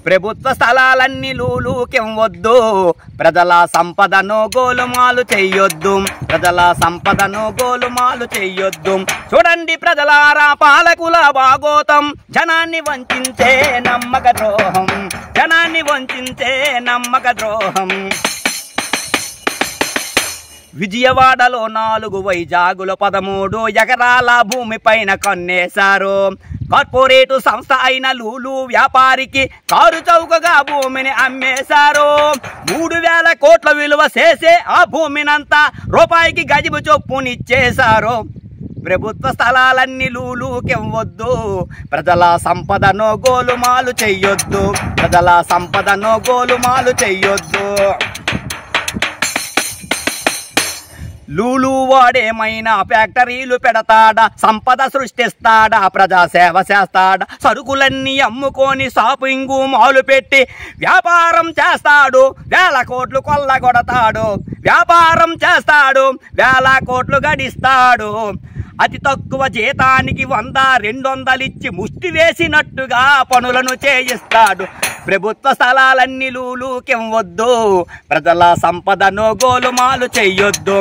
ప్రభుత్వ స్థలాలన్నీ లూలూకివ్వొద్దు, ప్రజల సంపదను గోలుమాలు చెయ్యొద్దు, ప్రజల సంపదను గోలుమాలు చెయ్యొద్దు. చూడండి ప్రజలారా పాలకుల భాగోతం, జనాన్ని వంచించే నమ్మక ద్రోహం, జనాన్ని వంచించే నమ్మక ద్రోహం. విజయవాడలో 4, వైజాగులో 13 ఎకరాల భూమి పైన కన్నేశారు. కార్పొరేటు సంస్థ అయిన లూలు వ్యాపారికి కారు చౌకగా భూమిని అమ్మేశారు. 3000 కోట్ల విలువ చేసే ఆ భూమినంతా రూపాయికి గజము చొప్పునిచ్చేశారు. ప్రభుత్వ స్థలాలన్నీ లూలూకివ్వొద్దు, ప్రజల సంపదను గోలుమాలు చెయ్యొద్దు, ప్రజల సంపదను గోలుమాలు చెయ్యొద్దు. లూలు వాడేమైనా ఫ్యాక్టరీలు పెడతాడా, సంపద సృష్టిస్తాడా, ప్రజాసేవ చేస్తాడా, సరుకులన్నీ అమ్ముకొని షాపింగు మాలు పెట్టి వ్యాపారం చేస్తాడు, 1000 కోట్లు కొల్లగొడతాడు, వ్యాపారం చేస్తాడు, 1000 కోట్లు గడిస్తాడు. అతి తక్కువ జీతానికి 100-200 ఇచ్చి ముష్టి వేసినట్టుగా పనులను చేయిస్తాడు. ప్రభుత్వ స్థలాలన్నీ లూలూకివ్వొద్దు, ప్రజల సంపదను గోలుమాలు చెయ్యొద్దు.